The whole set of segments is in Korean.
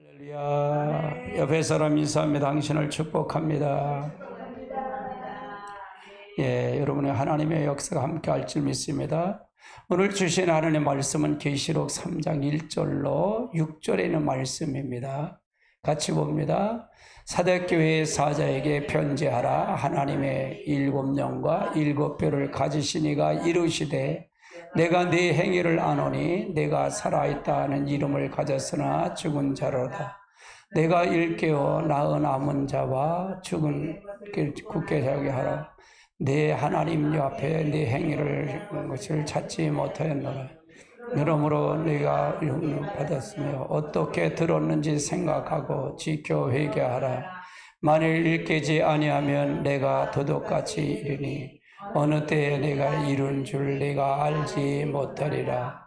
할렐루야. 옆에 사람 인사하며 당신을 축복합니다. 예, 여러분의 하나님의 역사가 함께 할 줄 믿습니다. 오늘 주신 하나님의 말씀은 계시록 3장 1절로 6절에 있는 말씀입니다. 같이 봅니다. 사대교회의 사자에게 편지하라. 하나님의 7영과 7뼈를 가지신 이가 이르시되 내가 네 행위를 아노니 내가 살아있다 하는 이름을 가졌으나 죽은 자로다. 내가 일깨워 낳은 남은 자와 죽은 굳게 자게 하라. 내 하나님 앞에 네 행위를 것을 찾지 못하였노라. 그러므로 네가 용을 받았으며 어떻게 들었는지 생각하고 지켜 회개하라. 만일 일깨지 아니하면 내가 도둑같이 이르니 어느 때에 내가 이룬 줄 내가 알지 못하리라.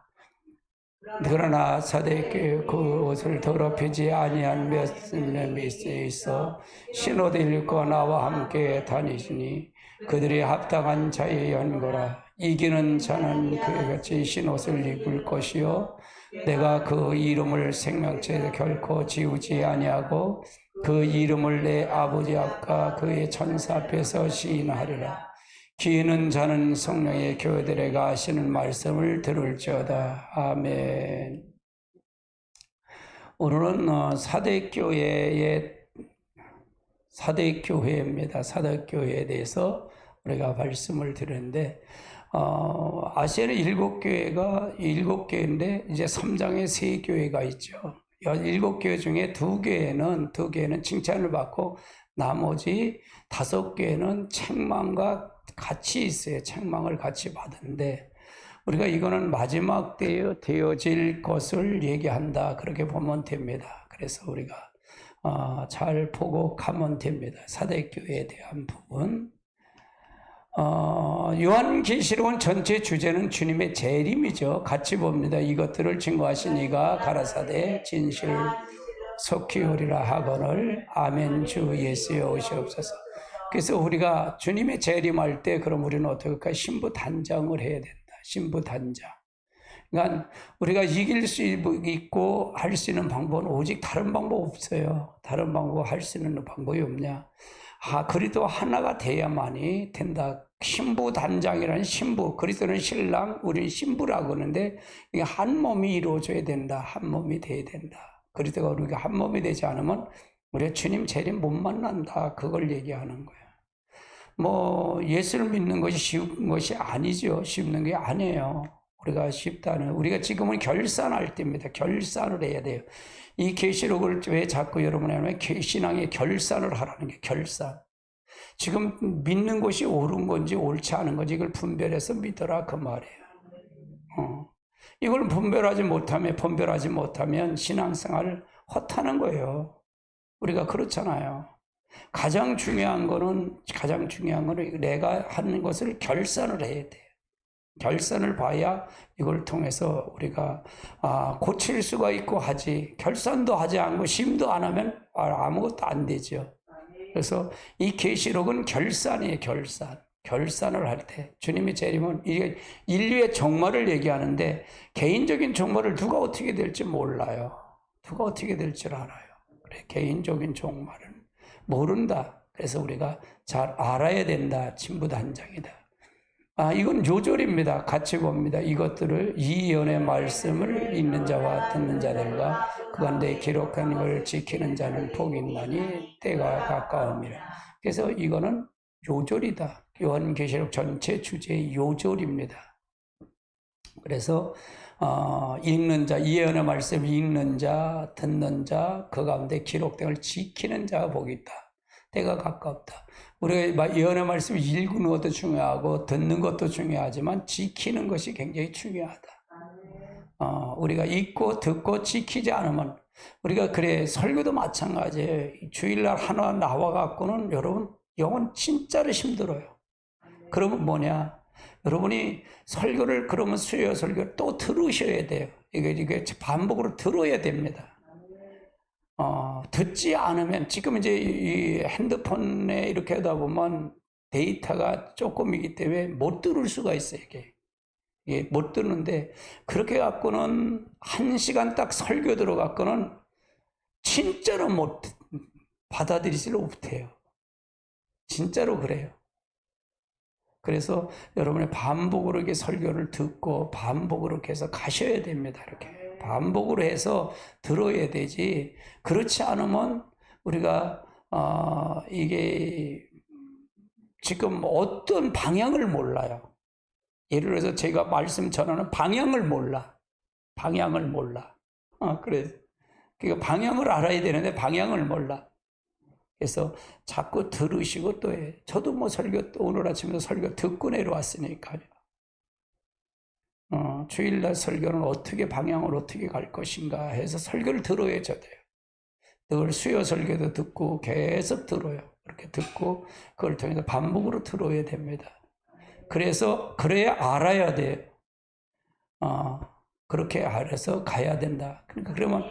그러나 사대교회 그 옷을 더럽히지 아니한 몇몇이 있어 신옷 읽고 나와 함께 다니시니 그들이 합당한 자의 연고라. 이기는 자는 그같이 신옷을 입을 것이요 내가 그 이름을 생명체에 결코 지우지 아니하고 그 이름을 내 아버지 앞과 그의 천사 앞에서 시인하리라. 귀 있는 자는 성령의 교회들에게 하시는 말씀을 들을지어다. 아멘. 오늘은 사대교회입니다. 사대교회에 대해서 우리가 말씀을 드렸는데 아시아는 7교회인데 이제 3장에 3교회가 있죠. 7교회 중에 2교회는 칭찬을 받고 나머지 5교회는 책망과 같이 있어요. 책망을 같이 받은데 우리가 이거는 마지막 때에 되어질 것을 얘기한다. 그렇게 보면 됩니다. 그래서 우리가 잘 보고 가면 됩니다. 사대교회에 대한 부분. 요한계시록은 전체 주제는 주님의 재림이죠. 같이 봅니다. 이것들을 증거하신 이가 가라사대 진실 속히 오리라 하거늘 아멘 주 예수여 오시옵소서. 그래서 우리가 주님의 재림할 때 그럼 우리는 어떻게 할까? 신부단장을 해야 된다. 신부단장. 그러니까 우리가 이길 수 있고 할 수 있는 방법은 오직 다른 방법 없어요. 다른 방법 할 수 있는 방법이 없냐? 그리스도 하나가 돼야만이 된다. 신부단장이라는 신부, 그리스도는 신랑, 우리는 신부라고 하는데 이게 한 몸이 이루어져야 된다. 한 몸이 돼야 된다. 그리스도가 우리가 한 몸이 되지 않으면 우리가 주님 재림 못 만난다. 그걸 얘기하는 거예요. 예수를 믿는 것이 쉬운 것이 아니죠. 쉽는 게 아니에요. 우리가 쉽다는, 우리가 지금은 결산할 때입니다. 결산을 해야 돼요. 이 계시록을 왜 자꾸 여러분이 하면 신앙의 결산을 하라는 게 결산. 지금 믿는 것이 옳은 건지 옳지 않은 건지 이걸 분별해서 믿어라 그 말이에요. 이걸 분별하지 못하면 신앙생활을 헛하는 거예요. 우리가 그렇잖아요. 가장 중요한 거는 내가 하는 것을 결산을 해야 돼요. 결산을 봐야 이걸 통해서 우리가 고칠 수가 있고 하지. 결산도 하지 않고 심도 안 하면 아무것도 안 되죠. 그래서 이 계시록은 결산이에요. 결산을 할 때 주님의 재림은 이게 인류의 종말을 얘기하는데 개인적인 종말을 누가 어떻게 될지 몰라요. 누가 어떻게 될 줄 알아요. 그래, 개인적인 종말은 모른다. 그래서 우리가 잘 알아야 된다. 진부단장이다. 이건 요절입니다. 같이 봅니다. 이것들을 이 예언의 말씀을 읽는 자와 듣는 자들과 그 가운데 기록한 걸 지키는 자는 복이 있나니 때가 가까움이라. 그래서 이거는 요절이다. 요한계시록 전체 주제의 요절입니다. 그래서 읽는 자, 이 예언의 말씀 읽는 자, 듣는 자, 그 가운데 기록된 걸 지키는 자가 복이 있다. 때가 가깝다. 우리가 예언의 말씀을 읽는 것도 중요하고 듣는 것도 중요하지만 지키는 것이 굉장히 중요하다. 우리가 읽고 듣고 지키지 않으면 우리가 설교도 마찬가지예요. 주일날 하나 나와갖고는 여러분 영혼 진짜로 힘들어요. 그러면 뭐냐? 여러분이 설교를 그러면 수요 설교를 또 들으셔야 돼요. 이게 반복으로 들어야 됩니다. 듣지 않으면 지금 이제 이 핸드폰에 이렇게 하다 보면 데이터가 조금이기 때문에 못 들을 수가 있어요. 이게 못 듣는데 그렇게 갖고는 1시간 딱 설교 들어갖고는 진짜로 못 받아들이지를 못해요. 진짜로 그래요. 그래서 여러분의 반복으로 이렇게 설교를 듣고 반복으로 이렇게 해서 가셔야 됩니다. 이렇게 반복으로 해서 들어야 되지. 그렇지 않으면 우리가 이게 지금 어떤 방향을 몰라요. 예를 들어서 제가 말씀 전하는 방향을 몰라. 방향을 몰라. 그래서 그 방향을 알아야 되는데 방향을 몰라. 그래서 자꾸 들으시고 또 해. 저도 뭐 설교, 오늘 아침에도 설교 듣고 내려왔으니까요. 주일날 설교는 어떻게 방향을 어떻게 갈 것인가 해서 설교를 들어야 돼요. 늘 수요 설교도 듣고 계속 들어요. 그렇게 듣고 그걸 통해서 반복으로 들어야 됩니다. 그래서 그래야 알아야 돼요. 그렇게 알아서 가야 된다. 그러니까 그러면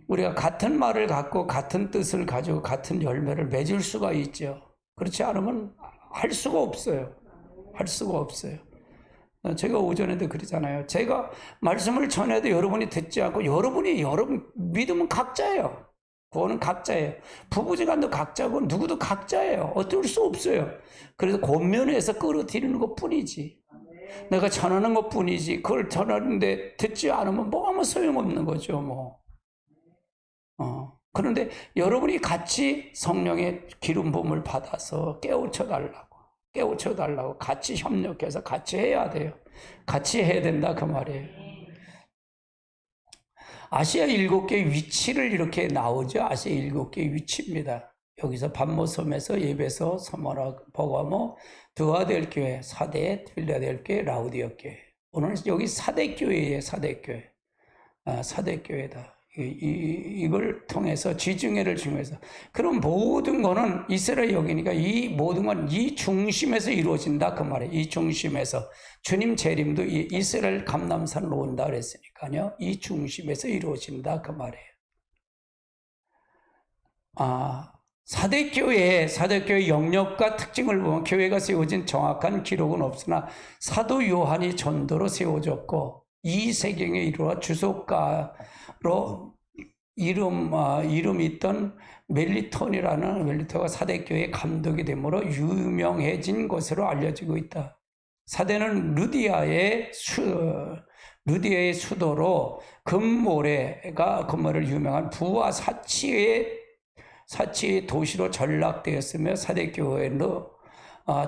우리가 같은 말을 갖고 같은 뜻을 가지고 같은 열매를 맺을 수가 있죠. 그렇지 않으면 할 수가 없어요. 할 수가 없어요. 제가 오전에도 그러잖아요. 제가 말씀을 전해도 여러분이 듣지 않고 여러분 믿음은 각자예요. 그거는 각자예요. 부부지간도 각자고 누구도 각자예요. 어쩔 수 없어요. 그래서 권면해서 끌어들이는 것 뿐이지. 내가 전하는 것 뿐이지. 그걸 전하는데 듣지 않으면 뭐 아무 소용없는 거죠. 뭐. 그런데 여러분이 같이 성령의 기름 부음을 받아서 깨우쳐 달라고 같이 협력해서 같이 해야 돼요. 같이 해야 된다 그 말이에요. 아시아 7개의 위치를 이렇게 나오죠. 아시아 7개의 위치입니다. 여기서 반모섬에서 예배소, 서머나, 버가모, 두아델교회, 사대, 필라델교회, 라우디오 교회. 오늘 여기 사대교회예요. 사대교회. 사대교회다. 이걸 통해서 지중해를 중요해서 그럼 모든 거는 이스라엘 여기니까 이 모든 건 이 중심에서 이루어진다 그 말이에요. 이 중심에서 주님 재림도 이스라엘 감람산으로 온다 그랬으니까요. 이 중심에서 이루어진다 그 말이에요. 사대교회 영역과 특징을 보면 교회가 세워진 정확한 기록은 없으나 사도 요한이 전도로 세워졌고 이 세경에 이르러 주석가로 이름 있던 멜리토가 사대교회의 감독이 되므로 유명해진 것으로 알려지고 있다. 사대는 루디아의 수도로 금모래를 유명한 부와 사치의 도시로 전락되었으며 사대교회로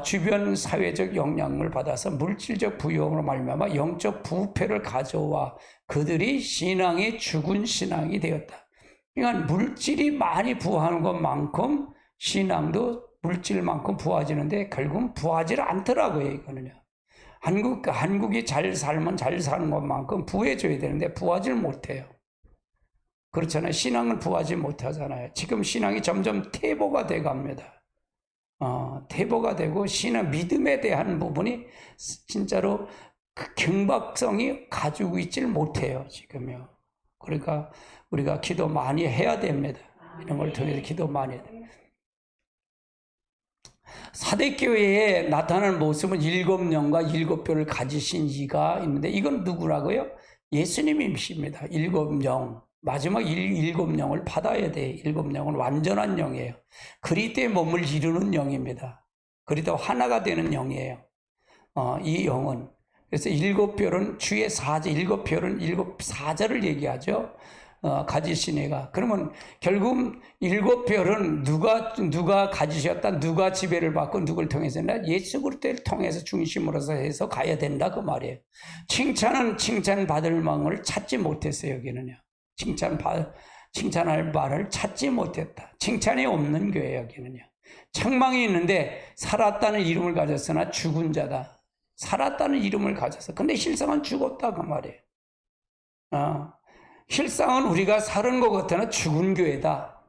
주변 사회적 영향을 받아서 물질적 부유함으로 말미암아 영적 부패를 가져와 그들이 신앙이 죽은 신앙이 되었다. 그러니까 물질이 많이 부하는 것만큼 신앙도 물질만큼 부하지는데 결국은 부하지를 않더라고요. 이거는요. 한국이 잘 살면 잘 사는 것만큼 부해줘야 되는데 부하지를 못해요. 그렇잖아요. 신앙은 부하지 못하잖아요. 지금 신앙이 점점 퇴보가 돼 갑니다. 퇴보가 되고 신앙 믿음에 대한 부분이 진짜로 그 경박성이 가지고 있질 못해요. 지금요. 그러니까 우리가 기도 많이 해야 됩니다. 이런 걸 통해서 기도 많이 해야 됩니다. 사대교회에 나타나는 모습은 7영과 7뼈를 가지신 이가 있는데 이건 누구라고요? 예수님이십니다. 7영. 마지막 7영을 받아야 돼. 7영은 완전한 영이에요. 그리스도의 몸을 이루는 영입니다. 그리스도 하나가 되는 영이에요. 이 영은. 그래서 7별은 주의 사자, 7별은 7사자를 얘기하죠. 가지신 애가. 그러면 결국 7별은 누가 가지셨다, 누가 지배를 받고 누굴 통해서 했나? 예수 그리스도를 통해서 중심으로서 해서 가야 된다 그 말이에요. 칭찬받을 망을 찾지 못했어요. 여기는요. 칭찬할 말을 찾지 못했다. 칭찬이 없는 교회 여기는요. 책망이 있는데 살았다는 이름을 가졌으나 죽은 자다. 살았다는 이름을 가졌어. 근데 실상은 죽었다 그 말이에요. 실상은 우리가 사는 것 같으나 죽은 교회다.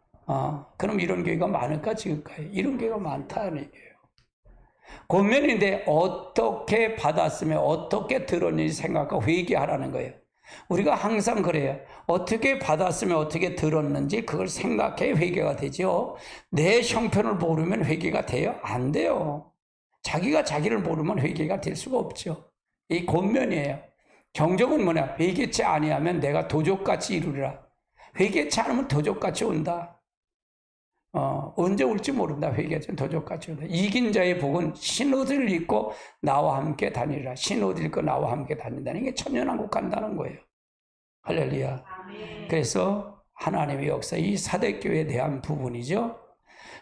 그럼 이런 교회가 많을까 적을까요? 이런 교회가 많다는 얘기예요. 권면인데 어떻게 받았으면 어떻게 들었는지 생각하고 회개하라는 거예요. 우리가 항상 그래요. 어떻게 받았으면 어떻게 들었는지 그걸 생각해 회개가 되죠. 내 형편을 모르면 회개가 돼요? 안 돼요. 자기가 자기를 모르면 회개가 될 수가 없죠. 이 권면이에요. 경적은 뭐냐? 회개치 아니하면 내가 도적같이 이루리라. 회개치 않으면 도적같이 온다. 언제 올지 모른다. 회개치 않으면 도적같이 온다. 이긴 자의 복은 신옷을 입고 나와 함께 다니라. 신옷을 입고 나와 함께 다닌다는 게 천년왕국 간다는 거예요. 할렐루야. 그래서 하나님의 역사, 이 사대교회에 대한 부분이죠.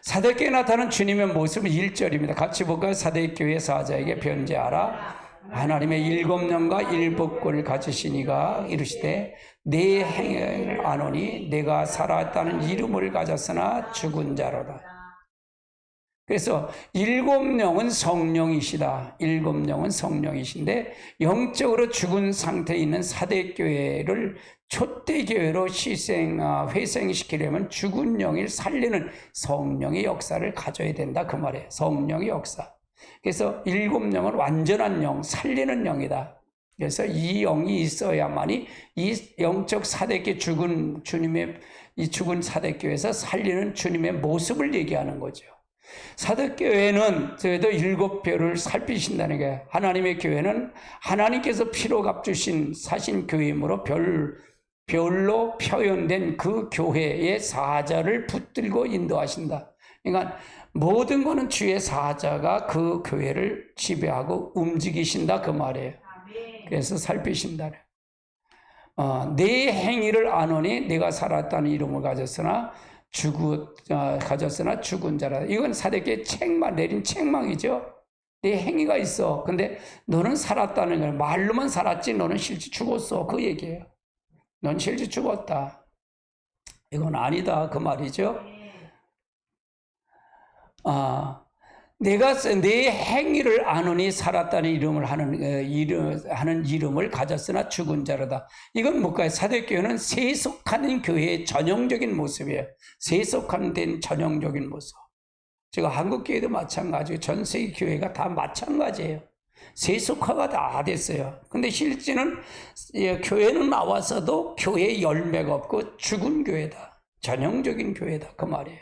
사대교회에 나타난 주님의 모습은 1절입니다. 같이 볼까요? 사대교회 사자에게 변제하라. 하나님의 7영과 7꼴을 가지시니가 이르시되 내 행을 아노니 내가 살아있다는 이름을 가졌으나 죽은 자로다. 그래서 7영은 성령이시다. 7영은 성령이신데 영적으로 죽은 상태에 있는 사대교회를 촛대교회로 회생시키려면 죽은 영을 살리는 성령의 역사를 가져야 된다. 그 말이에요. 성령의 역사. 그래서 7영은 완전한 영, 살리는 영이다. 그래서 이 영이 있어야만이 이 영적 사대교회 죽은 주님의 이 죽은 사대교회에서 살리는 주님의 모습을 얘기하는 거죠. 사대교회는 저희도 7별을 살피신다는 게 하나님의 교회는 하나님께서 피로 값주신 사신 교회이므로 별로 표현된 그 교회의 사자를 붙들고 인도하신다. 그러니까 모든 것은 주의 사자가 그 교회를 지배하고 움직이신다 그 말이에요. 그래서 살피신다. 내 행위를 아노니 내가 살았다는 이름을 가졌으나 죽은 자라. 이건 사대교회 책망 내린 책망이죠. 내 행위가 있어. 근데 너는 살았다는 거야. 말로만 살았지 너는 실제 죽었어. 그 얘기예요. 넌 실제 죽었다. 이건 아니다. 그 말이죠. 내가 내 행위를 아노니 살았다는 이름을 하는 이름을 가졌으나 죽은 자로다. 이건 뭘까요? 사대교회는 세속하는 교회의 전형적인 모습이에요. 세속화된 전형적인 모습. 제가 한국교회도 마찬가지고 전 세계 교회가 다 마찬가지예요. 세속화가 다 됐어요. 근데 실제는 교회는 나와서도 교회에 열매가 없고 죽은 교회다. 전형적인 교회다. 그 말이에요.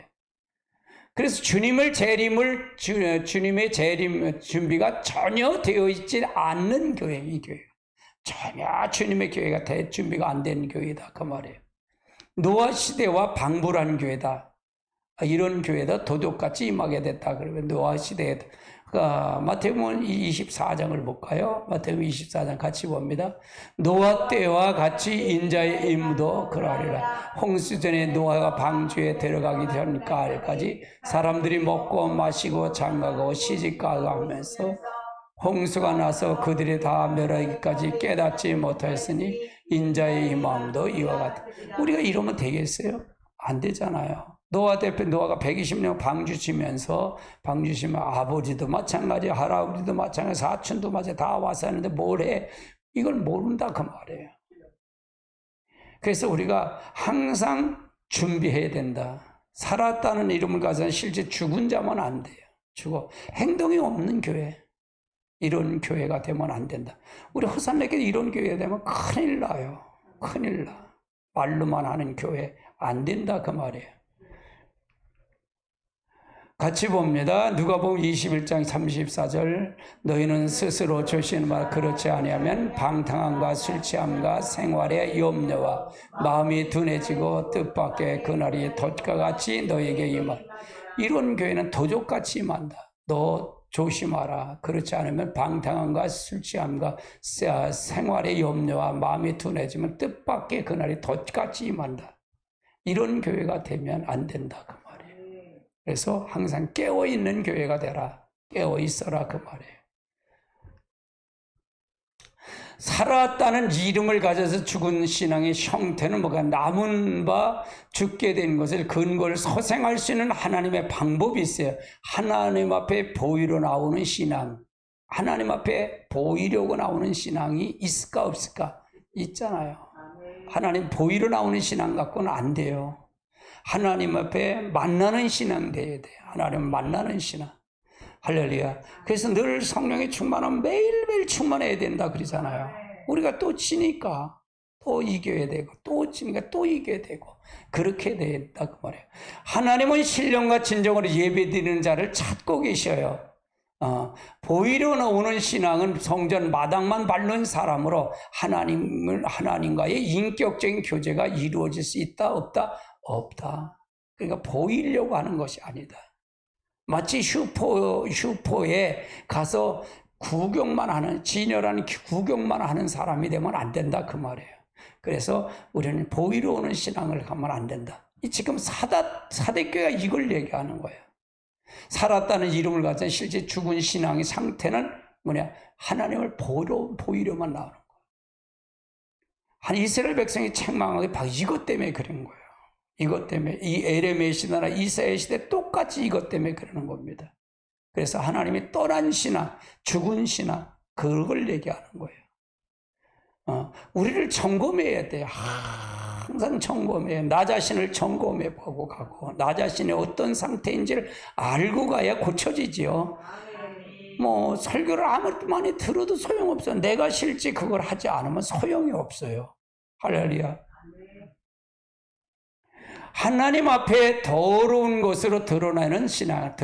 그래서 주님의 재림 준비가 전혀 되어 있지 않는 교회, 이 교회가. 전혀 주님의 교회가 준비가 안 된 교회다. 그 말이에요. 노아 시대와 방불한 교회다. 이런 교회도 도둑같이 임하게 됐다. 그러면 노아 시대에 마태복음 24장을 볼까요? 마태복음 24장 같이 봅니다. 노아 때와 같이 인자의 임무도 그러하리라. 홍수전에 노아가 방주에 들어가기 전까지 사람들이 먹고 마시고 장가가고 시집가고 하면서 홍수가 나서 그들이 다 멸하기까지 깨닫지 못하였으니 인자의 임함도 이와 같다. 우리가 이러면 되겠어요? 안 되잖아요. 노아가 120년 방주치면서 아버지도 마찬가지, 할아버지도 마찬가지, 사촌도 마찬가지 다 와서 하는데 뭘 해? 이걸 모른다 그 말이에요. 그래서 우리가 항상 준비해야 된다. 살았다는 이름을 가진 실제 죽은 자면 안 돼요. 행동이 없는 교회. 이런 교회가 되면 안 된다. 우리 허산내게 이런 교회가 되면 큰일 나요. 큰일 나. 말로만 하는 교회 안 된다 그 말이에요. 같이 봅니다. 누가복음 21장 34절 너희는 스스로 조심하라. 그렇지 아니하면 방탕함과 술 취함과 생활의 염려와 마음이 둔해지고 뜻밖의 그날이 돛과 같이 너에게 임하. 이런 교회는 도적같이 임한다. 너 조심하라. 그렇지 않으면 방탕함과 술 취함과 생활의 염려와 마음이 둔해지면 뜻밖의 그날이 돛같이 임한다. 이런 교회가 되면 안 된다 그 말이에요. 그래서 항상 깨어있는 교회가 되라. 깨어있어라 그 말이에요. 살았다는 이름을 가져서 죽은 신앙의 형태는 뭐가? 남은 바 죽게 된 것을 근거를 소생할 수 있는 하나님의 방법이 있어요. 하나님 앞에 보이러 나오는 신앙. 하나님 앞에 보이려고 나오는 신앙이 있을까 없을까? 있잖아요. 하나님 보이러 나오는 신앙 갖고는 안 돼요. 하나님 앞에 만나는 신앙 돼야 돼요. 하나님 만나는 신앙. 할렐루야. 그래서 늘 성령의 충만함 매일매일 충만해야 된다 그러잖아요. 우리가 또 지니까 또 이겨야 되고 또 지니까 또 이겨야 되고 그렇게 된다 그 말이에요. 하나님은 신령과 진정으로 예배드리는 자를 찾고 계셔요. 보이려 오는 신앙은 성전 마당만 밟는 사람으로 하나님과의 인격적인 교제가 이루어질 수 있다, 없다? 없다. 그러니까 보이려고 하는 것이 아니다. 마치 슈퍼에 가서 구경만 하는, 진열한 구경만 하는 사람이 되면 안 된다, 그 말이에요. 그래서 우리는 보이러 오는 신앙을 가면 안 된다. 지금 사대교회가 이걸 얘기하는 거예요. 살았다는 이름을 가진 실제 죽은 신앙의 상태는 뭐냐? 하나님을 보이려만 나오는 거예요. 한 이스라엘 백성이 책망하게 바로 이것 때문에 그런 거예요. 이것 때문에 이 에레미야 시대나 이사야 시대 똑같이 이것 때문에 그러는 겁니다. 그래서 하나님이 떠난 신앙, 죽은 신앙, 그걸 얘기하는 거예요. 우리를 점검해야 돼요. 항상 점검해. 나 자신을 점검해 보고 가고, 나 자신이 어떤 상태인지를 알고 가야 고쳐지지요. 뭐 설교를 아무리 많이 들어도 소용없어요. 내가 실제 그걸 하지 않으면 소용이 없어요. 할렐루야. 하나님 앞에 더러운 것으로 드러나는 신앙,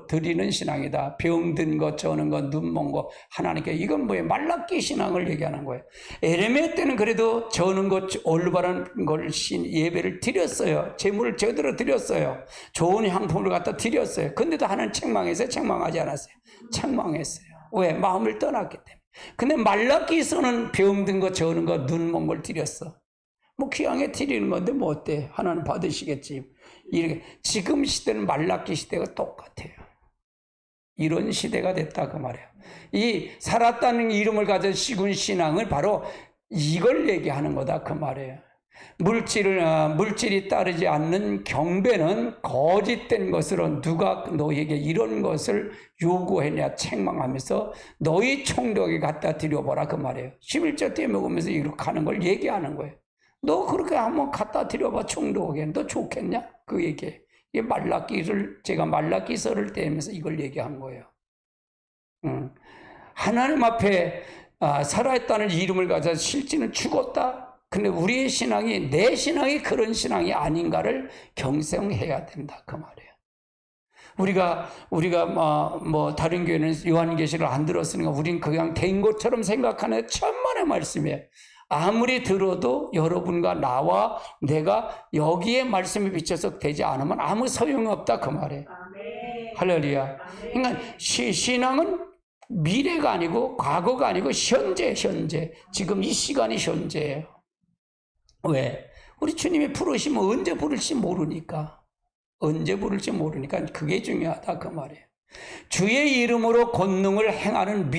드리는 신앙이다. 병든 것, 저는 것, 눈먼 것, 하나님께. 이건 뭐예요? 말라기 신앙을 얘기하는 거예요. 에레미야 때는 그래도 저는 것, 올바른 걸 예배를 드렸어요. 제물을 제대로 드렸어요. 좋은 향품을 갖다 드렸어요. 근데도 하나님 책망했어요? 책망하지 않았어요? 책망했어요. 왜? 마음을 떠났기 때문에. 근데 말라기서는 병든 것, 저는 것, 눈먼 걸 드렸어. 뭐 귀향에 드리는 건데 뭐 어때? 하나님 받으시겠지. 이렇게 지금 시대는 말라기 시대가 똑같아요. 이런 시대가 됐다 그 말이에요. 이 살았다는 이름을 가진 시군 신앙을 바로 이걸 얘기하는 거다 그 말이에요. 물질이 따르지 않는 경배는 거짓된 것으로 누가 너에게 이런 것을 요구했냐 책망하면서 너희 총독에 갖다 드려보라 그 말이에요. 11조 때 먹으면서 이렇게 하는 걸 얘기하는 거예요. 너 그렇게 한번 갖다 드려봐 총독에게. 너 좋겠냐? 그 얘기. 이게 제가 말라기서를 떼면서 이걸 얘기한 거예요. 하나님 앞에 살아있다는 이름을 가져 실제는 죽었다. 근데 우리의 신앙이, 내 신앙이 그런 신앙이 아닌가를 경성해야 된다 그 말이에요. 우리가 뭐 다른 교회는 요한계시를 안 들었으니까 우린 그냥 된 것처럼 생각하는 천만의 말씀이에요. 아무리 들어도 여러분과 나와 내가 여기에 말씀이 비춰서 되지 않으면 아무 소용이 없다 그 말이에요. 할렐루야. 그러니까 신앙은 미래가 아니고 과거가 아니고 현재. 지금 이 시간이 현재예요. 왜? 우리 주님이 부르시면 언제 부를지 모르니까. 그게 중요하다 그 말이에요. 주의 이름으로 권능을 행하는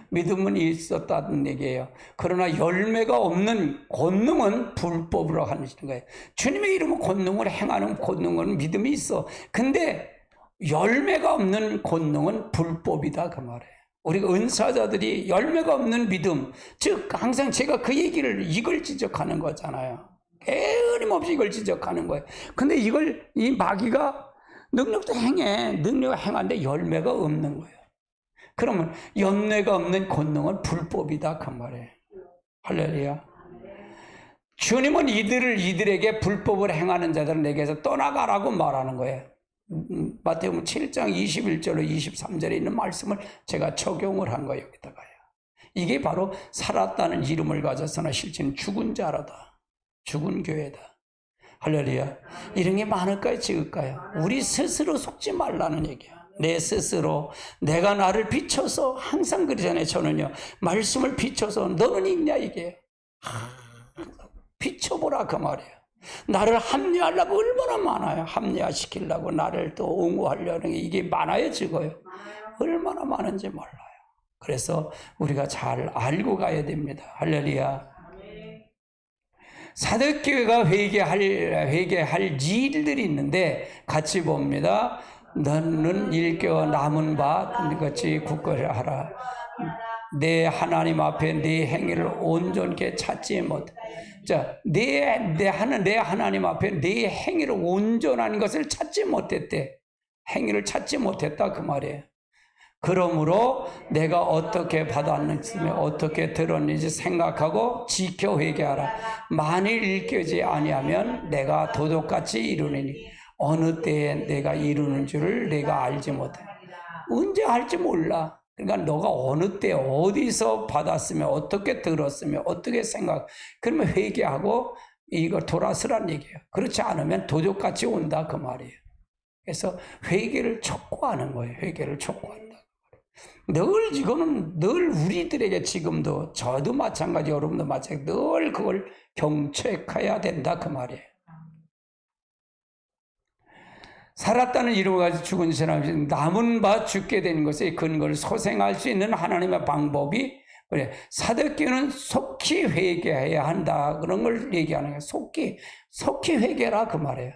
믿음은 있었다는 얘기예요. 그러나 열매가 없는 권능은 불법으로 하는 거예요. 주님의 이름으로 권능을 행하는 권능은 믿음이 있어. 근데 열매가 없는 권능은 불법이다 그 말이에요. 우리가 은사자들이 열매가 없는 믿음, 즉 항상 제가 그 얘기를 이걸 지적하는 거잖아요. 끊임없이 이걸 지적하는 거예요. 근데 이 마귀가 능력도 행하는데 열매가 없는 거예요. 그러면 열매가 없는 권능은 불법이다 그 말이에요. 할렐루야. 주님은 이들에게 불법을 행하는 자들은 내게서 떠나가라고 말하는 거예요. 마태복음 7장 21절로 23절에 있는 말씀을 제가 적용을 한 거예요. 여기다가요. 이게 바로 살았다는 이름을 가져서나 실제는 죽은 자라다. 죽은 교회다. 할렐루야. 이런 게 많을까요? 적을까요? 우리 스스로 속지 말라는 얘기야. 내 스스로 내가 나를 비춰서 항상 그러잖아요. 저는요. 말씀을 비춰서 너는 있냐 이게. 비춰보라 그 말이에요. 나를 합리하려고 얼마나 많아요. 합리화시키려고 나를 또 옹호하려는 게 이게 많아요 적어요. 얼마나 많은지 몰라요. 그래서 우리가 잘 알고 가야 됩니다. 할렐루야. 사도교회가 회개할 일들이 있는데 같이 봅니다. 너는 일깨워 남은 바 같이 굳건히 하라. 내 하나님 앞에 내 행위를 온전케 찾지 못해. 자, 내 하나님 앞에 내 행위를 온전한 것을 찾지 못했대. 행위를 찾지 못했다 그 말이에요. 그러므로 내가 어떻게 받았는지 어떻게 들었는지 생각하고 지켜 회개하라. 만일 일깨지 아니하면 내가 도둑같이 이루느니 어느 때에 내가 이루는 줄을 내가 알지 못해. 언제 할지 몰라. 그러니까 너가 어느 때 어디서 받았으면 어떻게 들었으면 어떻게 생각, 그러면 회개하고 이거 돌아서란 얘기예요. 그렇지 않으면 도적같이 온다 그 말이에요. 그래서 회개를 촉구하는 거예요. 회개를 촉구한다. 늘 이거는 늘 우리들에게 지금도 저도 마찬가지 여러분도 마찬가지 늘 그걸 경책해야 된다 그 말이에요. 살았다는 이름을 가지고 죽은 사람이 남은 바 죽게 된 것의 근거를 소생할 수 있는 하나님의 방법이 그래. 사도교는 속히 회개해야 한다 그런 걸 얘기하는 거예요. 속히 회개라 그 말이에요.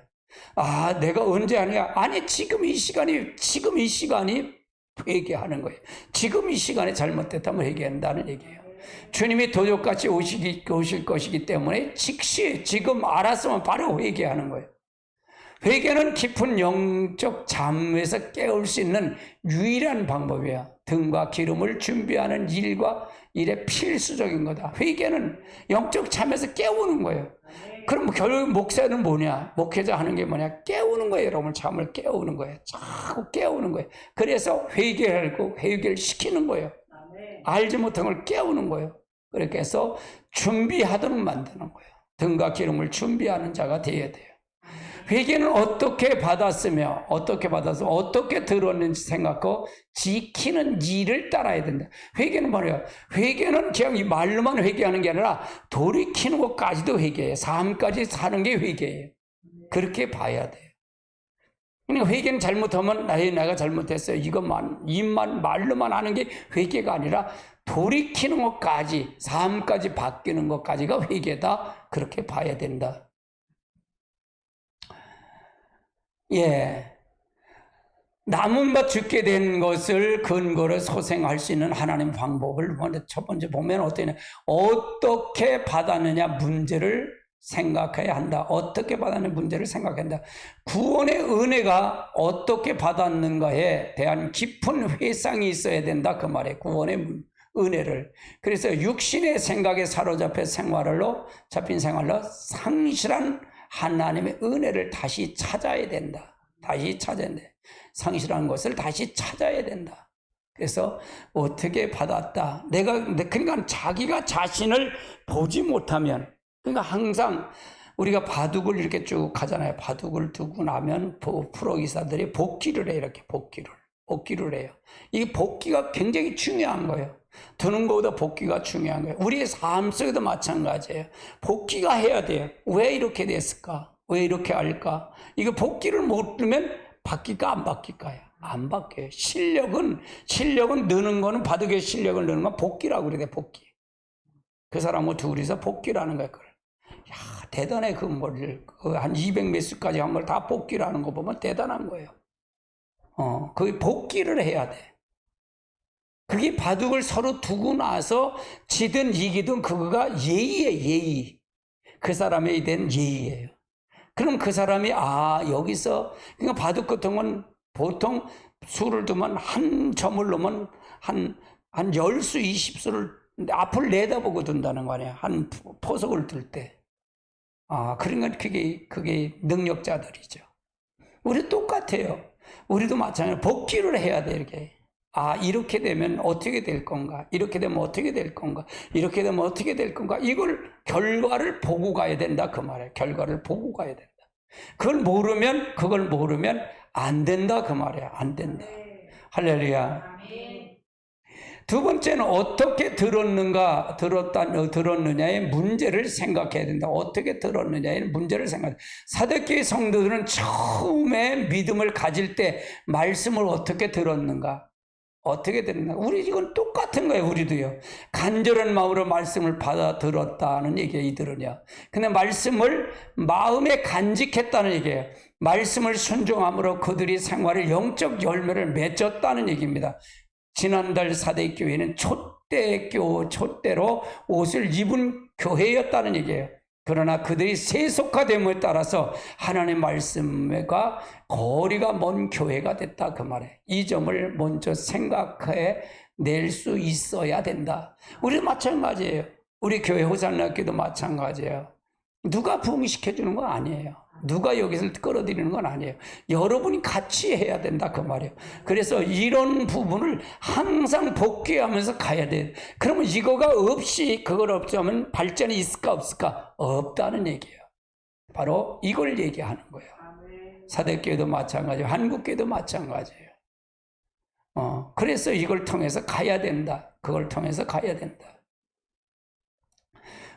아, 내가 언제 하냐? 아니 지금 이 시간이 회개하는 거예요. 지금 이 시간에 잘못됐다면 회개한다는 얘기예요. 주님이 도적같이 오실 것이기 때문에 즉시 지금 알았으면 바로 회개하는 거예요. 회개는 깊은 영적 잠에서 깨울 수 있는 유일한 방법이에요. 등과 기름을 준비하는 일의 필수적인 거다. 회개는 영적 잠에서 깨우는 거예요. 그럼 결국 목사는 뭐냐? 목회자 하는 게 뭐냐? 깨우는 거예요. 여러분 잠을 깨우는 거예요. 자꾸 깨우는 거예요. 그래서 회개를 시키는 거예요. 알지 못한 걸 깨우는 거예요. 그렇게 해서 준비하도록 만드는 거예요. 등과 기름을 준비하는 자가 되어야 돼요. 회개는 어떻게 받았으며 어떻게 들었는지 생각하고 지키는 일을 따라야 된다. 회개는 뭐예요? 회개는 그냥 이 말로만 회개하는 게 아니라 돌이키는 것까지도 회개예요. 삶까지 사는 게 회개예요. 그렇게 봐야 돼요. 그러니까 회개는 잘못하면 내가 잘못했어요. 이것만 입만 말로만 하는 게 회개가 아니라 돌이키는 것까지 삶까지 바뀌는 것까지가 회개다. 그렇게 봐야 된다. 예. 남은 바 죽게 된 것을 근거로 소생할 수 있는 하나님 방법을 먼저 첫 번째 보면 어떻게 받았느냐 문제를 생각해야 한다. 어떻게 받았느냐 문제를 생각해야 한다. 구원의 은혜가 어떻게 받았는가에 대한 깊은 회상이 있어야 된다. 그 말에 구원의 은혜를. 그래서 육신의 생각에 사로잡혀 잡힌 생활로 상실한 하나님의 은혜를 다시 찾아야 된다. 상실한 것을 다시 찾아야 된다. 그래서 어떻게 받았다. 그러니까 자기가 자신을 보지 못하면, 그러니까 항상 우리가 바둑을 이렇게 쭉 하잖아요. 바둑을 두고 나면 프로기사들이 복기를 해요. 이렇게 복기를 해요. 이 복기가 굉장히 중요한 거예요. 두는 것보다 복기가 중요한 거예요. 우리의 삶 속에도 마찬가지예요. 복기가 해야 돼요. 왜 이렇게 됐을까? 왜 이렇게 할까? 이거 복기를 못 두면 바뀔까 안 바뀔까요? 안 바뀌어요. 실력은 느는 거는 바둑의 실력을 느는 건 복기라고 그래요. 복기. 그 사람하고 둘이서 복기라는 거예요. 야, 대단해. 한 200몇 수까지 한 걸 다 복기라는 거 보면 대단한 거예요. 그 복기를 해야 돼. 그게 바둑을 서로 두고 나서 지든 이기든 그거가 예의예요. 예의. 그 사람에 대한 예의예요. 그럼 그 사람이 여기서 그러니까 바둑 같은 건 보통 수를 두면 한 점을 놓으면 한 10수 20수를 앞을 내다보고 둔다는 거 아니에요. 한 포석을 들 때. 그러니까 그게 능력자들이죠. 우리 똑같아요. 우리도 마찬가지로 복기를 해야 돼. 이렇게 되면 어떻게 될 건가? 이렇게 되면 어떻게 될 건가? 이렇게 되면 어떻게 될 건가? 이걸 결과를 보고 가야 된다 그 말이에요. 결과를 보고 가야 된다. 그걸 모르면 안 된다 그 말이에요. 안 된다. 할렐루야. 두 번째는 어떻게 들었느냐의 문제를 생각해야 된다. 어떻게 들었느냐의 문제를 생각해야 된다. 사도교회 성도들은 처음에 믿음을 가질 때 말씀을 어떻게 들었는가? 우리 이건 똑같은 거예요. 우리도요. 간절한 마음으로 말씀을 받아 들었다는 얘기예요. 이들은요. 근데 말씀을 마음에 간직했다는 얘기예요. 말씀을 순종함으로 그들이 생활의 영적 열매를 맺었다는 얘기입니다. 지난달 사대교회는 촛대로 옷을 입은 교회였다는 얘기예요. 그러나 그들이 세속화됨에 따라서 하나님의 말씀과 거리가 먼 교회가 됐다 그 말이에요. 이 점을 먼저 생각해 낼 수 있어야 된다. 우리도 마찬가지예요. 우리 교회 호산나교도 마찬가지예요. 누가 부흥시켜주는 거 아니에요. 누가 여기서 끌어들이는 건 아니에요. 여러분이 같이 해야 된다 그 말이에요. 그래서 이런 부분을 항상 복귀하면서 가야 돼요. 그러면 이거가 없이 그걸 없자면 발전이 있을까 없을까? 없다는 얘기예요. 바로 이걸 얘기하는 거예요. 사대교회도 마찬가지고 한국교회도 마찬가지예요. 그래서 이걸 통해서 가야 된다. 그걸 통해서 가야 된다.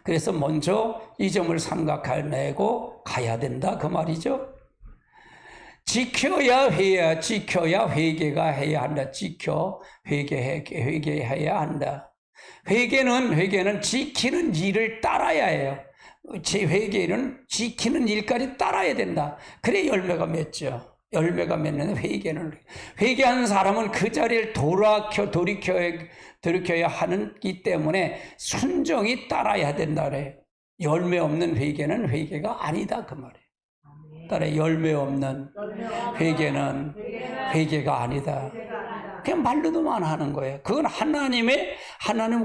그래서 먼저 이 점을 삼각해내고 가야 된다 그 말이죠. 지켜야 회개가 해야 한다. 회개해야 한다. 회개는 지키는 일을 따라야 해요. 제 회개는 지키는 일까지 따라야 된다. 그래 열매가 맺죠. 열매가 맺는 회개하는 사람은 그 자리를 돌이켜야 하기 때문에 순종이 따라야 된다 그래요. 열매 없는 회개는 회개가 아니다 그 말이에요. 따라 열매 없는 회개는 회개가 아니다. 그냥 말로도만 하는 거예요. 그건 하나님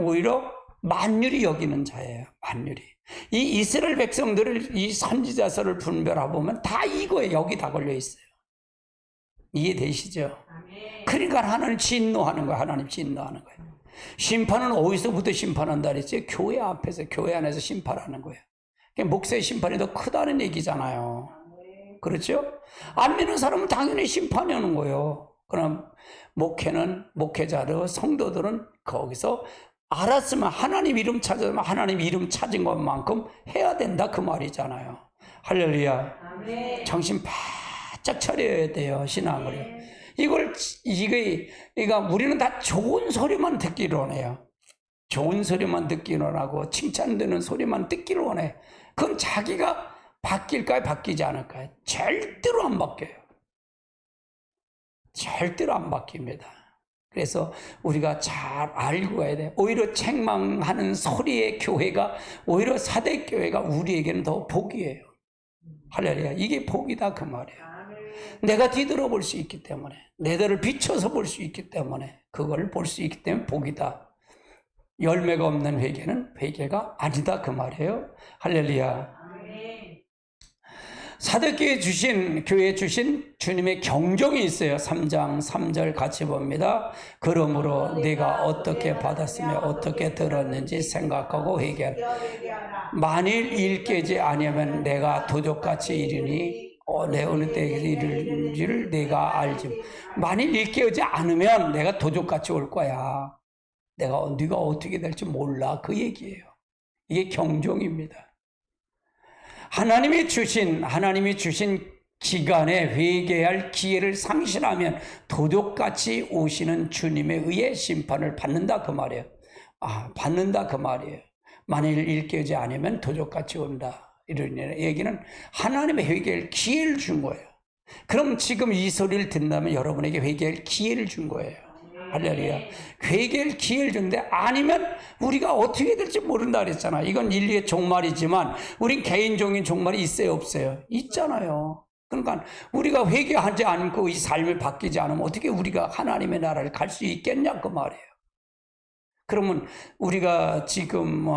오히려 만율이 여기는 자예요. 만율이. 이 이스라엘 백성들을 이 선지자서를 분별해보면 다 이거에 여기 다 걸려 있어요. 이해되시죠? 그러니까 하나님 진노하는 거예요. 하나님 진노하는 거예요. 심판은 어디서부터 심판한다 그랬지? 교회 앞에서, 교회 안에서 심판하는 거예요. 목사의 심판이 더 크다는 얘기잖아요. 그렇죠? 안 믿는 사람은 당연히 심판이 오는 거예요. 그럼 목회자들, 성도들은 거기서 알았으면 하나님 이름 찾으면 하나님 이름 찾은 것만큼 해야 된다 그 말이잖아요. 할렐루야. 아멘. 정신 바짝 차려야 돼요. 신앙으로. 그러니까 우리는 다 좋은 소리만 듣기를 원해요. 좋은 소리만 듣기를 원하고 칭찬되는 소리만 듣기를 원해. 그건 자기가 바뀔까요? 바뀌지 않을까요? 절대로 안 바뀌어요. 절대로 안 바뀝니다. 그래서 우리가 잘 알고 가야 돼요. 오히려 책망하는 소리의 교회가, 오히려 사대교회가 우리에게는 더 복이에요. 할렐루야. 이게 복이다 그 말이에요. 내가 뒤돌아볼 수 있기 때문에, 내들을 비춰서 볼 수 있기 때문에, 그걸 볼 수 있기 때문에 복이다. 열매가 없는 회개는 회개가 아니다 그 말이에요. 할렐루야. 사대교회에 교회에 주신 주님의 경종이 있어요. 3장 3절 같이 봅니다. 그러므로 네가 어떻게 받았으며 어떻게 들었는지 생각하고 회개하라. 만일 일깨지 아니하면 내가 도적같이 이르니 내 어느 때에 이르기를 내가 알지. 만일 일깨우지 않으면 내가 도적같이 올 거야. 네가 어떻게 될지 몰라 그 얘기예요. 이게 경종입니다. 하나님이 주신 기간에 회개할 기회를 상실하면 도둑같이 오시는 주님에 의해 심판을 받는다 그 말이에요. 받는다 그 말이에요. 만일 일깨우지 않으면 도둑같이 온다. 이런 얘기는 하나님의 회개할 기회를 준 거예요. 그럼 지금 이 소리를 듣는다면 여러분에게 회개할 기회를 준 거예요. 할렐루야. 회개할 기회를 주는데 아니면 우리가 어떻게 될지 모른다 그랬잖아. 이건 인류의 종말이지만 우린 개인적인 종말이 있어요 없어요? 있잖아요. 그러니까 우리가 회개하지 않고 이 삶을 바뀌지 않으면 어떻게 우리가 하나님의 나라를 갈 수 있겠냐 그 말이에요. 그러면 우리가 지금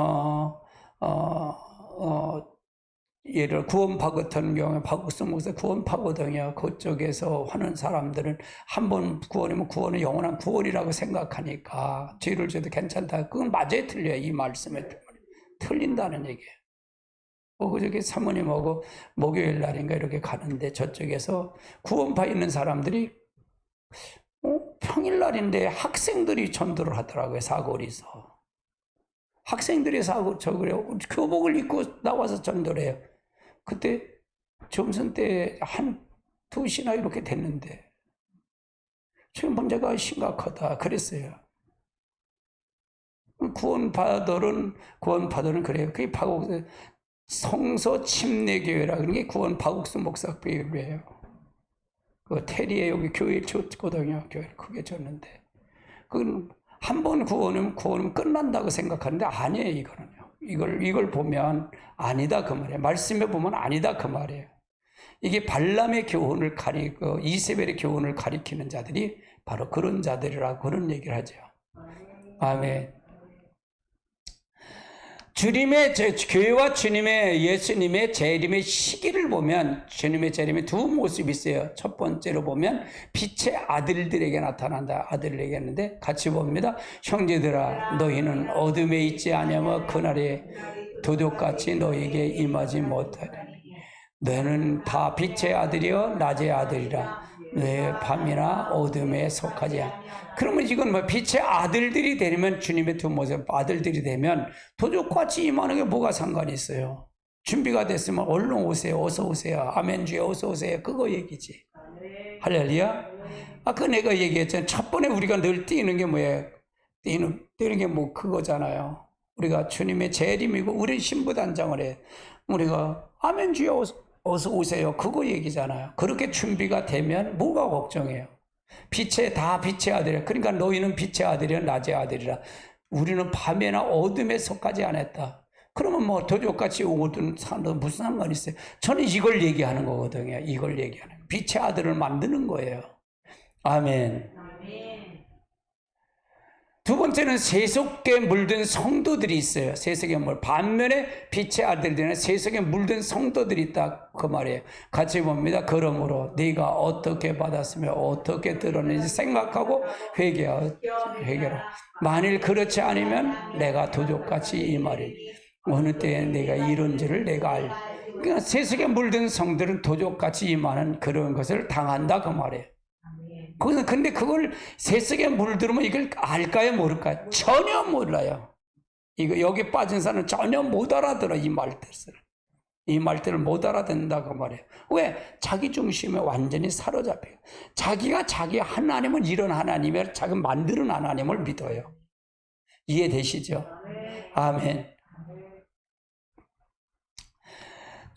예를 들어 구원파 같은 경우에 박국수 목사 구원파거든요. 그쪽에서 하는 사람들은 한 번 구원이면 구원은 영원한 구원이라고 생각하니까 죄를 져도 괜찮다. 그건 맞아요 틀려요. 이 말씀에 틀린다는 얘기예요. 그저께 사모님하고 목요일 날인가 이렇게 가는데 저쪽에서 구원파 있는 사람들이 평일날인데 학생들이 전도를 하더라고요. 사거리에서. 학생들이 교복을 입고 나와서 전도를 해요. 그때 점심 때 한 2시나 이렇게 됐는데 지금 문제가 심각하다 그랬어요. 구원파들은 그래요. 그게 성서 침례교회라 그런 게 구원 박국수 목사 교회예요. 그 테리에 여기 교회 줬거든요. 교회 크게 줬는데 그건 한 번 구원은 끝난다고 생각하는데 아니에요. 이걸 보면 아니다 그 말이에요. 말씀에 보면 아니다 그 말이에요. 이게 발람의 교훈을 가리고 이세벨의 교훈을 가리키는 자들이 바로 그런 자들이라고 그런 얘기를 하죠. 아멘. 주님의 교회와 주님의 예수님의 재림의 시기를 보면 주님의 재림의 두 모습이 있어요. 첫 번째로 보면 빛의 아들들에게 나타난다. 아들에게 했는데 같이 봅니다. 형제들아 너희는 어둠에 있지 아니하며 그날에 도둑같이 너희에게 임하지 못하리니 너는 다 빛의 아들이여 낮의 아들이라 내 밤이나 어둠에 속하지 않아. 그러면 이건 뭐 빛의 아들들이 되면 주님의 두 모습 아들들이 되면 도둑같이 임하는 게 뭐가 상관이 있어요? 준비가 됐으면 얼른 오세요. 어서 오세요. 아멘 주여 어서 오세요. 그거 얘기지. 할렐루야. 아까 내가 얘기했잖아요. 첫 번에 우리가 늘 뛰는 게 뭐예요? 뛰는 게 뭐 그거잖아요. 우리가 주님의 재림이고 우리 신부단장을 해. 우리가 아멘 주여 어서 오세요. 그거 얘기잖아요. 그렇게 준비가 되면 뭐가 걱정해요? 다 빛의 아들이라. 그러니까 너희는 빛의 아들이라 낮의 아들이라. 우리는 밤에나 어둠에 속하지 않았다. 그러면 뭐 도둑같이 오든 산도 무슨 상관이 있어요? 저는 이걸 얘기하는 거거든요. 이걸 얘기하는 거예요. 빛의 아들을 만드는 거예요. 아멘. 두 번째는 세속에 물든 성도들이 있어요. 세속에 반면에 빛의 아들들은 세속에 물든 성도들이 있다. 그 말이에요. 같이 봅니다. 그러므로 네가 어떻게 받았으며 어떻게 들었는지 생각하고 회개하라. 만일 그렇지 않으면 내가 도둑같이 임하리니 어느 때에 내가 이런 줄을 내가 알리. 그러니까 세속에 물든 성들은 도둑같이 임하는 그런 것을 당한다. 그 말이에요. 근데 그걸 세속에 물들으면 이걸 알까요, 모를까요? 전혀 몰라요. 이거 여기 빠진 사람은 전혀 못 알아들어, 이 말뜻을. 이 말뜻을 못 알아듣는다고 말해요. 왜? 자기 중심에 완전히 사로잡혀요. 자기가 자기 하나님은 이런 하나님을 자기 만드는 하나님을 믿어요. 이해되시죠? 아멘.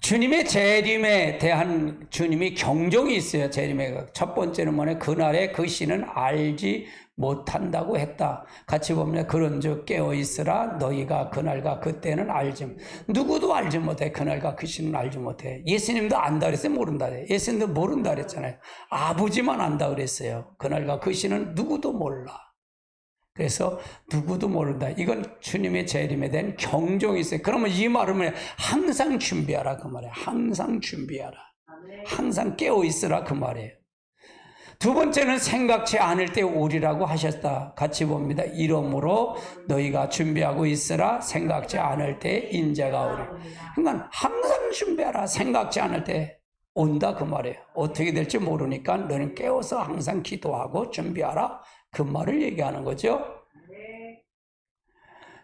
주님의 재림에 대한 주님이 경종이 있어요. 재림에 첫 번째는 뭐냐? 그날에 그 시는 알지 못한다고 했다. 같이 보면 그런즉 깨어 있으라 너희가 그날과 그때는 알지 누구도 알지 못해. 그날과 그 시는 알지 못해. 예수님도 안다 그랬어요? 모른다 그랬어요? 예수님도 모른다 그랬잖아요. 아버지만 안다 그랬어요. 그날과 그 시는 누구도 몰라. 그래서 누구도 모른다. 이건 주님의 재림에 대한 경종이 있어요. 그러면 이 말은 항상 준비하라 그 말이에요. 항상 준비하라. 항상 깨어 있으라 그 말이에요. 두 번째는 생각지 않을 때 오리라고 하셨다. 같이 봅니다. 이러므로 너희가 준비하고 있으라. 생각지 않을 때 인자가 오리. 그러니까 항상 준비하라. 생각지 않을 때 온다 그 말이에요. 어떻게 될지 모르니까 너는 깨어서 항상 기도하고 준비하라. 그 말을 얘기하는 거죠.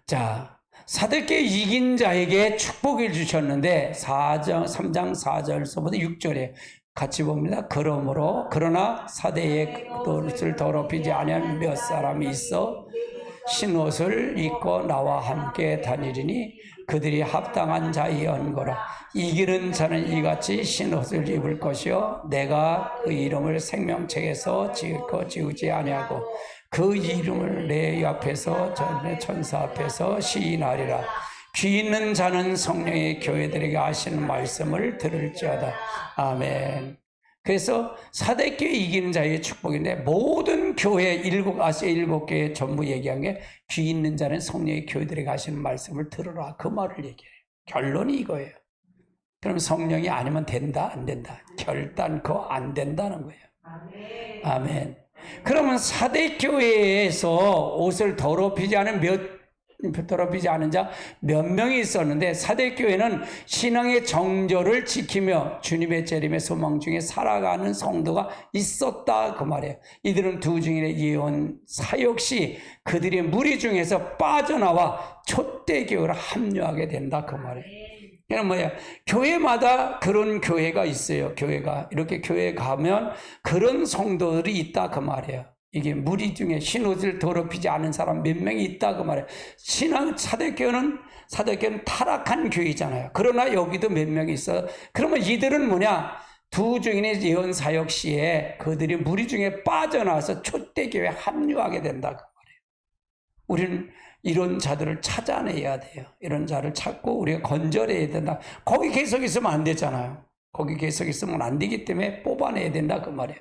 자, 사대께 이긴 자에게 축복을 주셨는데 3장 4절서부터 6절에 같이 봅니다. 그러나 사대의 것을 더럽히지 아니한 몇 사람이 있어 신옷을 입고 나와 함께 다니리니 그들이 합당한 자이언거라. 이기는 자는 이같이 신옷을 입을 것이요 내가 그 이름을 생명책에서 지우지 아니하고 그 이름을 내 앞에서 전에 천사 앞에서 시인하리라. 귀 있는 자는 성령의 교회들에게 하시는 말씀을 들을지어다. 아멘. 그래서 사대교회 이기는 자의 축복인데 모든 교회 아시아 7교회 전부 얘기한 게 귀 있는 자는 성령의 교회들에게 하시는 말씀을 들으라. 그 말을 얘기해요. 결론이 이거예요. 그럼 성령이 아니면 된다? 안 된다? 결단코 안 된다는 거예요. 아멘. 그러면 사대교회에서 옷을 더럽히지 않은 자 몇 명이 있었는데 사대교회는 신앙의 정절을 지키며 주님의 재림의 소망 중에 살아가는 성도가 있었다 그 말이에요. 이들은 두 증인의 예언 사역 시 그들의 무리 중에서 빠져나와 촛대교회로 합류하게 된다 그 말이에요. 그냥 뭐야? 교회마다 그런 교회가 있어요. 교회가 이렇게 교회 가면 그런 성도들이 있다 그 말이에요. 이게 무리 중에 신옷을 더럽히지 않은 사람 몇 명이 있다 그 말이에요. 사대교회는 타락한 교회잖아요. 그러나 여기도 몇 명이 있어. 그러면 이들은 뭐냐? 두 증인의 예언 사역 시에 그들이 무리 중에 빠져나와서 촛대교회에 합류하게 된다 그 말이에요. 우리는 이런 자들을 찾아내야 돼요. 이런 자를 찾고 우리가 건져내야 된다. 거기 계속 있으면 안 되잖아요. 거기 계속 있으면 안 되기 때문에 뽑아내야 된다 그 말이에요.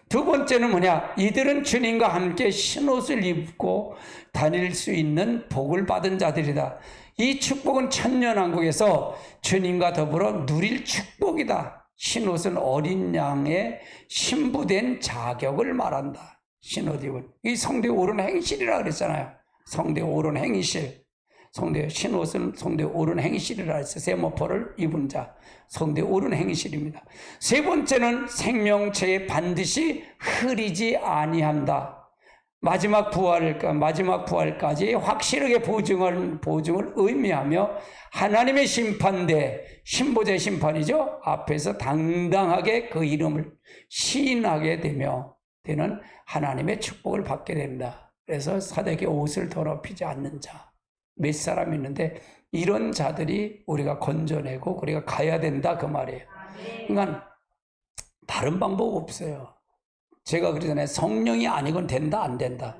두 번째는 뭐냐? 이들은 주님과 함께 신옷을 입고 다닐 수 있는 복을 받은 자들이다. 이 축복은 천년왕국에서 주님과 더불어 누릴 축복이다. 신옷은 어린 양의 신부된 자격을 말한다. 신옷이군. 이 성도의 옳은 행실이라 그랬잖아요. 성도의 옳은 행실. 성도의 신옷은 성도의 옳은 행실이라 해서 세마포를 입은 자. 성도의 옳은 행실입니다. 세 번째는 생명체에 반드시 흐리지 아니한다. 마지막 부활까지 확실하게 보증을 의미하며 하나님의 심판대, 신보제 심판이죠. 앞에서 당당하게 그 이름을 시인하게 되는 하나님의 축복을 받게 된다. 그래서 사대기 옷을 더럽히지 않는 자. 몇 사람 있는데 이런 자들이 우리가 건져내고 우리가 가야 된다 그 말이에요. 그러니까 다른 방법 없어요. 제가 그러잖아요. 성령이 아니건 된다 안 된다.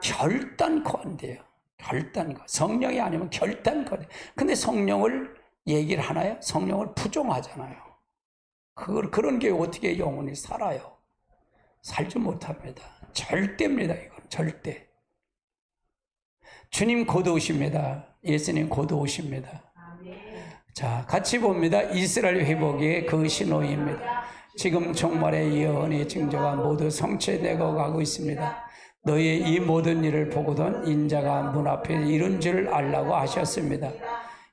결단코 안 돼요. 결단코. 성령이 아니면 결단코 안 돼요. 근데 성령을 얘기를 하나요? 성령을 부정하잖아요. 그런 게 어떻게 영혼이 살아요? 살지 못합니다. 절대입니다. 이건 절대. 주님 곧 오십니다. 예수님 곧 오십니다. 자, 같이 봅니다. 이스라엘 회복의 그 신호입니다. 지금 종말의 예언의 징조가 모두 성취되어 가고 있습니다. 너희의 이 모든 일을 보고던 인자가 문 앞에 이른 줄 알라고 하셨습니다.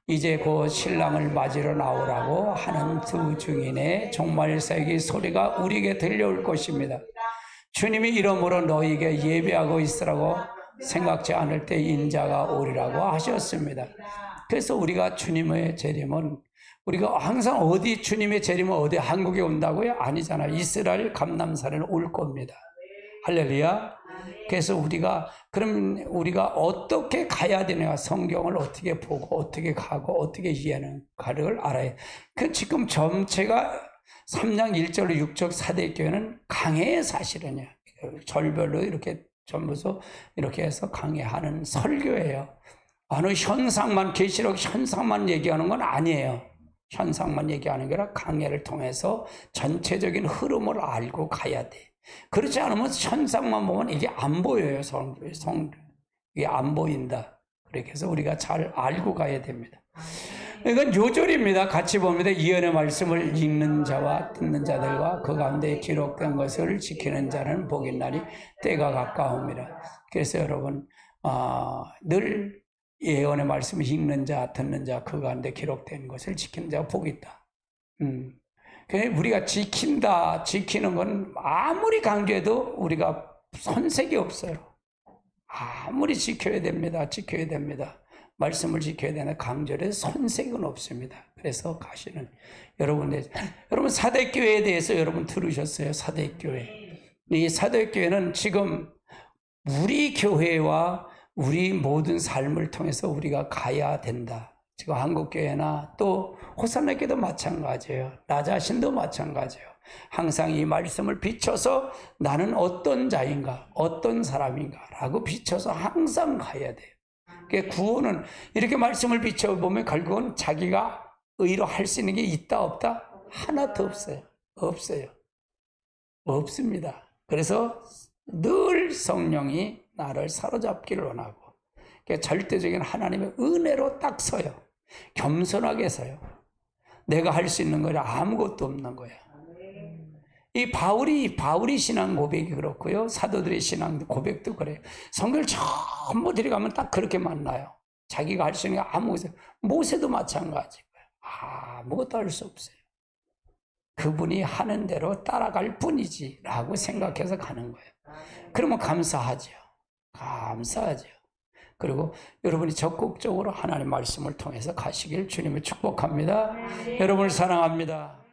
이제 곧 신랑을 맞으러 나오라고 하는 두 증인의 종말세기 소리가 우리에게 들려올 것입니다. 주님이 이러므로 너희에게 예배하고 있으라고 생각지 않을 때 인자가 오리라고 하셨습니다. 그래서 우리가 주님의 재림은 우리가 항상 어디 주님의 재림은 어디 한국에 온다고요? 아니잖아요. 이스라엘 감람산에는 올 겁니다. 할렐루야. 그래서 그럼 우리가 어떻게 가야 되냐? 성경을 어떻게 보고 어떻게 가고 어떻게 이해하는가를 알아야. 그 지금 전체가 3장 1절로 6절 사대교회는 강해요, 사실은요. 절별로 이렇게 전부서 이렇게 해서 강해하는 설교예요. 어느 현상만 계시록 현상만 얘기하는 건 아니에요. 현상만 얘기하는 게 아니라 강해를 통해서 전체적인 흐름을 알고 가야 돼. 그렇지 않으면 현상만 보면 이게 안 보여요. 이게 안 보인다. 그렇게 해서 우리가 잘 알고 가야 됩니다. 이건 요절입니다. 같이 봅니다. 이언의 말씀을 읽는 자와 듣는 자들과 그 가운데 기록된 것을 지키는 자는 복이 있나니 때가 가까웁니다. 그래서 여러분 늘 예언의 말씀을 읽는 자, 듣는 자, 그 가운데 기록된 것을 지키는 자가 복이 있다. 우리가 지키는 건 아무리 강조해도 우리가 손색이 없어요. 아무리 지켜야 됩니다. 말씀을 지켜야 되는 강조에 손색은 없습니다. 그래서 가시는 여러분 사대교회에 대해서 여러분 들으셨어요. 사대교회. 이 사대교회는 지금 우리 교회와 우리 모든 삶을 통해서 우리가 가야 된다. 지금 한국교회나 또 호산나교도 마찬가지예요. 나 자신도 마찬가지예요. 항상 이 말씀을 비춰서 나는 어떤 자인가, 어떤 사람인가 라고 비춰서 항상 가야 돼요. 구원은 이렇게 말씀을 비춰보면 결국은 자기가 의로 할 수 있는 게 있다 없다? 하나도 없어요. 없습니다. 그래서 늘 성령이 나를 사로잡기를 원하고 절대적인 하나님의 은혜로 딱 서요. 겸손하게 서요. 내가 할 수 있는 거라 아무것도 없는 거야. 이 바울이 신앙 고백이 그렇고요. 사도들의 신앙 고백도 그래요. 성경을 전부 들어가면 딱 그렇게 만나요. 자기가 할 수 있는 게 아무것도 없어요. 모세도 마찬가지고요. 아무것도 할 수 없어요. 그분이 하는 대로 따라갈 뿐이지 라고 생각해서 가는 거예요. 그러면 감사하죠. 그리고 여러분이 적극적으로 하나님의 말씀을 통해서 가시길 주님을 축복합니다. 여러분을 사랑합니다.